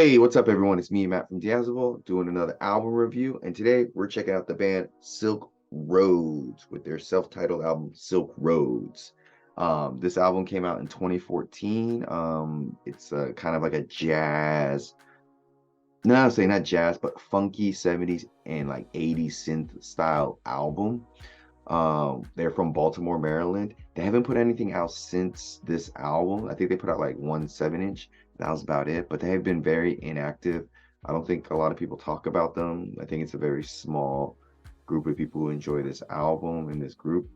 Hey, what's up, everyone? It's me, Matt from Diazable, doing another album review. And today we're checking out the band Silk Rhodes with their self-titled album, Silk Rhodes. This album came out in 2014. It's kind of like a jazz, no, I'll say not jazz, but funky 70s and like 80s synth style album. They're from Baltimore, Maryland. They haven't put anything out since this album. I think they put out like one 7-inch. That was about it. But they have been very inactive. I don't think a lot of people talk about them. I think it's a very small group of people who enjoy this album in this group,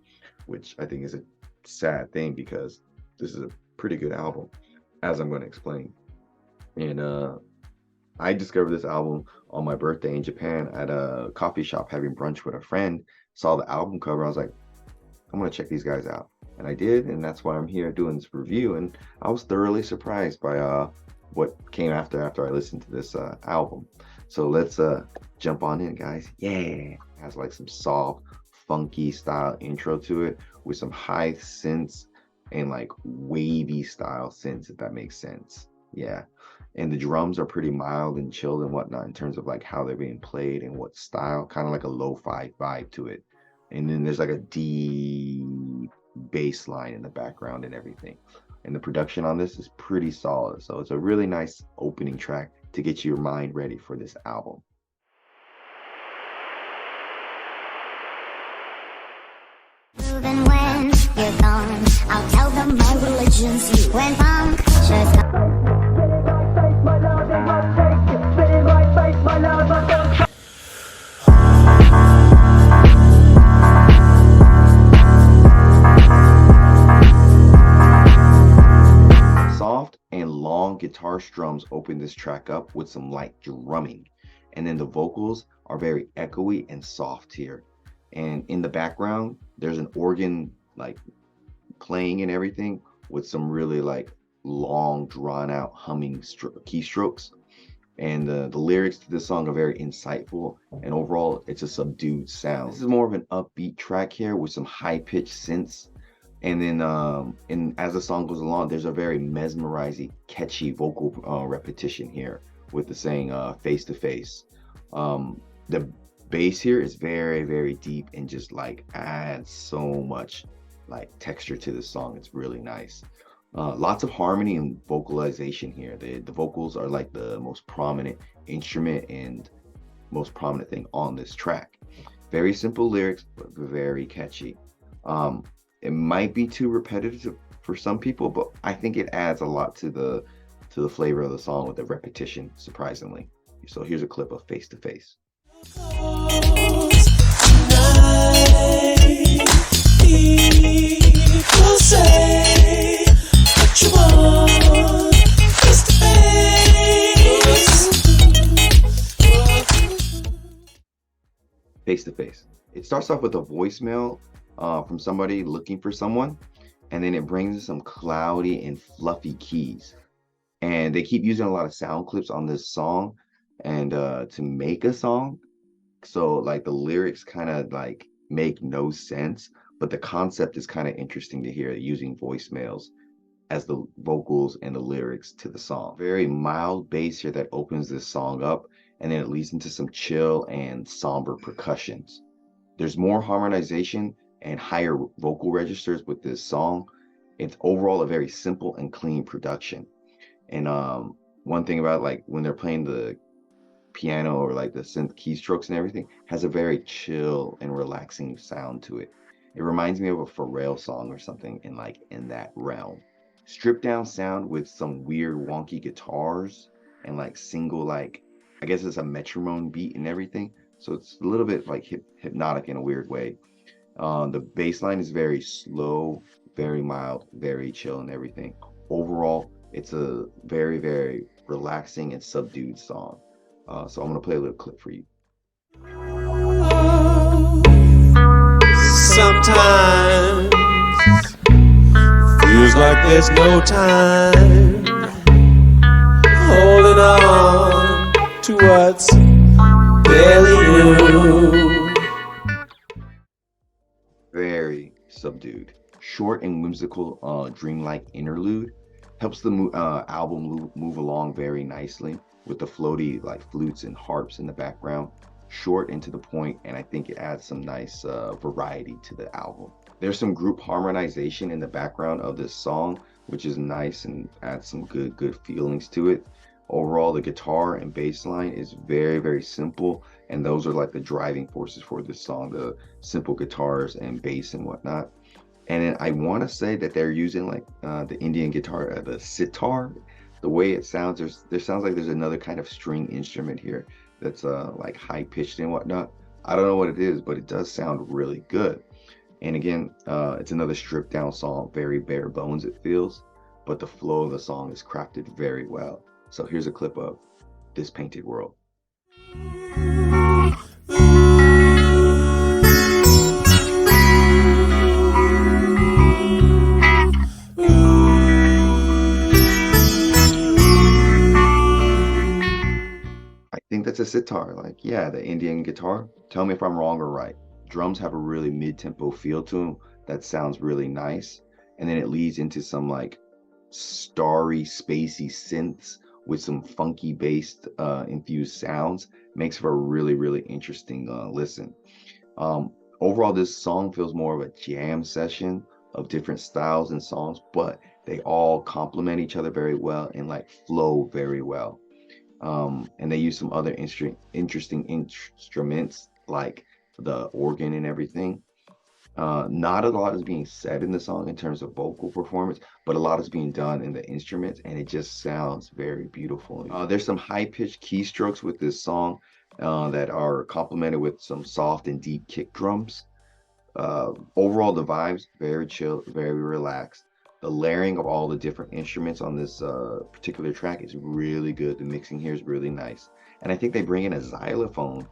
which I think is a sad thing because this is a pretty good album, as I'm going to explain. And I discovered this album on my birthday in Japan at a coffee shop having brunch with a friend. Saw the album cover. I was like, I'm gonna check these guys out. And I did, and that's why I'm here doing this review. And I was thoroughly surprised by what came after I listened to this album. So let's jump on in, guys. Yeah. It has like some soft, funky style intro to it with some high synths and like wavy style synths, if that makes sense. Yeah. And the drums are pretty mild and chilled and whatnot in terms of like how they're being played and what style, kind of like a lo-fi vibe to it. And then there's like a deep bass line in the background and everything. And the production on this is pretty solid. So it's a really nice opening track to get your mind ready for this album. Even when you're gone, I'll tell them my religion's you. When punctures Soft and long guitar strums open this track up with some light drumming. And then the vocals are very echoey and soft here. And in the background, there's an organ like playing and everything with some really like long, drawn out humming keystrokes. And the lyrics to this song are very insightful. And overall, it's a subdued sound. This is more of an upbeat track here with some high pitched synths, and then and as the song goes along, there's a very mesmerizing catchy vocal repetition here with the saying face to face. The bass here is very deep and just like adds so much like texture to the song. It's really nice. Lots of harmony and vocalization here. The vocals are like the most prominent instrument and most prominent thing on this track. Very simple lyrics, but very catchy. It might be too repetitive for some people, but I think it adds a lot to the flavor of the song with the repetition, surprisingly. So here's a clip of Face to Face. Face to Face. It starts off with a voicemail from somebody looking for someone, and then it brings in some cloudy and fluffy keys. And they keep using a lot of sound clips on this song and to make a song. So like the lyrics kind of like make no sense, but the concept is kind of interesting to hear using voicemails as the vocals and the lyrics to the song. Very mild bass here that opens this song up, and then it leads into some chill and somber percussions. There's more harmonization and higher vocal registers with this song. It's overall a very simple and clean production. And one thing about like when they're playing the piano or like the synth keystrokes and everything has a very chill and relaxing sound to it. It reminds me of a Pharrell song or something in that realm. Stripped down sound with some weird wonky guitars and like single like I guess it's a metronome beat and everything. So it's a little bit like hypnotic in a weird way. The bass line is very slow, very mild, very chill and everything. Overall, it's a very relaxing and subdued song. So I'm gonna play a little clip for you. Sometimes feels like there's no time holding on to what's barely new. Very subdued. Short and whimsical, dreamlike interlude helps the album move along very nicely. with the floaty like flutes and harps in the background. Short and to the point, and I think it adds some nice variety to the album. There's some group harmonization in the background of this song, which is nice and adds some good feelings to it. Overall, the guitar and bass line is very simple, and those are like the driving forces for this song, the simple guitars and bass and whatnot. And then I want to say that they're using like the Indian guitar, the sitar. The way it sounds, there sounds like there's another kind of string instrument here that's like high pitched and whatnot. I don't know what it is, but it does sound really good. And again, it's another stripped down song, very bare bones it feels, but the flow of the song is crafted very well. So here's a clip of This Painted World. I think that's a sitar, like, yeah, the Indian guitar. Tell me if I'm wrong or right. Drums have a really mid-tempo feel to them that sounds really nice. And then it leads into some like starry, spacey synths with some funky based infused sounds. Makes for a really interesting listen. Overall, this song feels more of a jam session of different styles and songs, but they all complement each other very well and like flow very well. And they use some other interesting instruments like the organ and everything. Not a lot is being said in the song in terms of vocal performance, but a lot is being done in the instruments, and it just sounds very beautiful. There's some high-pitched keystrokes with this song that are complemented with some soft and deep kick drums. Overall, the vibes very chill, very relaxed. The layering of all the different instruments on this particular track is really good. The mixing here is really nice, and I think they bring in a xylophone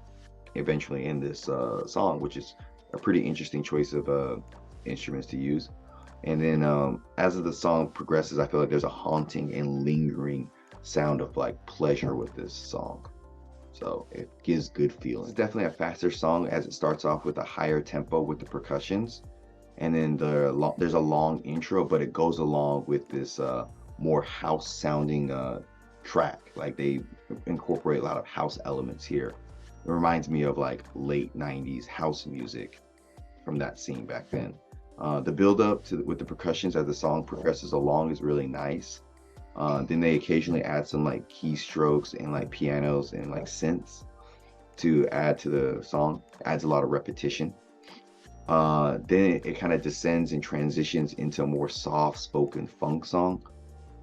eventually in this song, which is a pretty interesting choice of instruments to use. And then as the song progresses, I feel like there's a haunting and lingering sound of like pleasure with this song. So it gives good feeling. It's definitely a faster song as it starts off with a higher tempo with the percussions. And then there's a long intro, but it goes along with this more house sounding track. Like they incorporate a lot of house elements here. It reminds me of like late 90s house music from that scene back then. The build up with the percussions as the song progresses along is really nice. Then they occasionally add some like keystrokes and like pianos and like synths to add to the song. Adds a lot of repetition. Then it kind of descends and transitions into a more soft spoken funk song.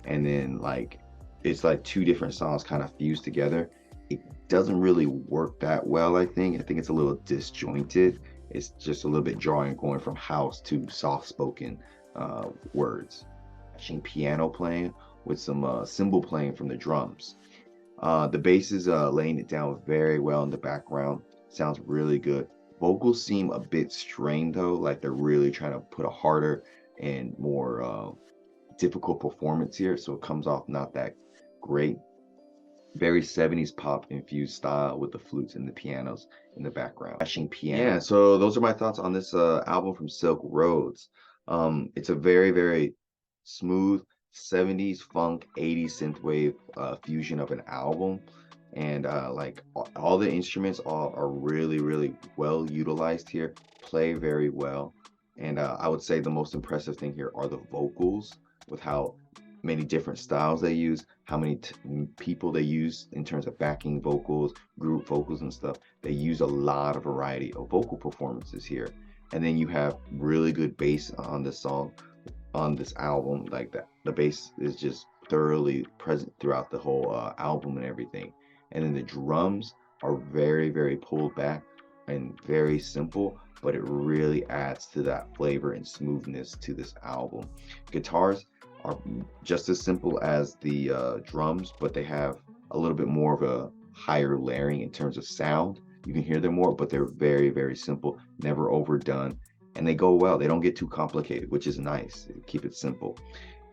And then like it's like two different songs kind of fused together. It doesn't really work that well, I think. I think it's a little disjointed. It's just a little bit going from house to soft-spoken words. Matching piano playing with some cymbal playing from the drums. The bass is laying it down very well in the background. Sounds really good. Vocals seem a bit strained though, like they're really trying to put a harder and more difficult performance here, so it comes off not that great. Very 70s pop infused style with the flutes and the pianos in the background. Yeah, so those are my thoughts on this album from Silk Rhodes. It's a very smooth 70s funk 80s synthwave fusion of an album, and like all the instruments are really well utilized here, play very well. And I would say the most impressive thing here are the vocals, with how many different styles they use, how many people they use in terms of backing vocals, group vocals and stuff. They use a lot of variety of vocal performances here. And then you have really good bass on this song, on this album. Like that, the bass is just thoroughly present throughout the whole album and everything. And then the drums are very pulled back and very simple, but it really adds to that flavor and smoothness to this album. Guitars are just as simple as the drums, but they have a little bit more of a higher layering in terms of sound. You can hear them more, but they're very simple, never overdone, and they go well. They don't get too complicated, which is nice. Keep it simple.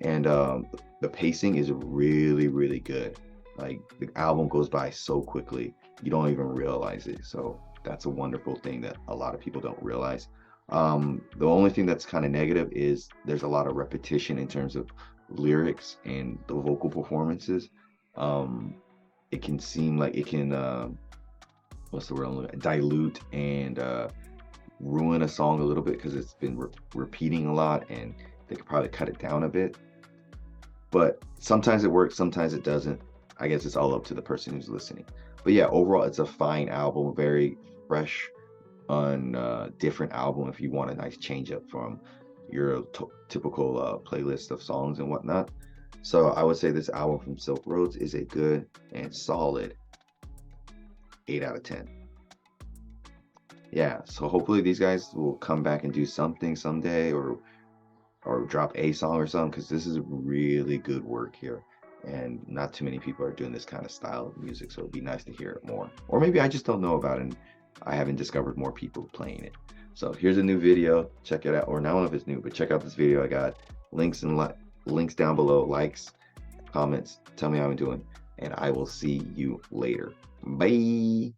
And the pacing is really good. Like the album goes by so quickly, you don't even realize it. So that's a wonderful thing that a lot of people don't realize. The only thing that's kind of negative is there's a lot of repetition in terms of lyrics and the vocal performances. it can seem like it can what's the word I'm looking at? Dilute and ruin a song a little bit because it's been repeating a lot, and they could probably cut it down a bit. But sometimes it works, sometimes it doesn't. I guess it's all up to the person who's listening. But yeah, overall, it's a fine album, very fresh, different album if you want a nice change up from your typical playlist of songs and whatnot. So I would say this album from Silk Rhodes is a good and solid 8 out of 10. Yeah, so hopefully these guys will come back and do something someday, or drop a song or something, because this is really good work here, and not too many people are doing this kind of style of music, so it'd be nice to hear it more. Or maybe I just don't know about it and I haven't discovered more people playing it. So here's a new video, check it out. Or not know if it's new, but check out this video. I got links down below, likes, comments, tell me how I'm doing, and I will see you later. Bye.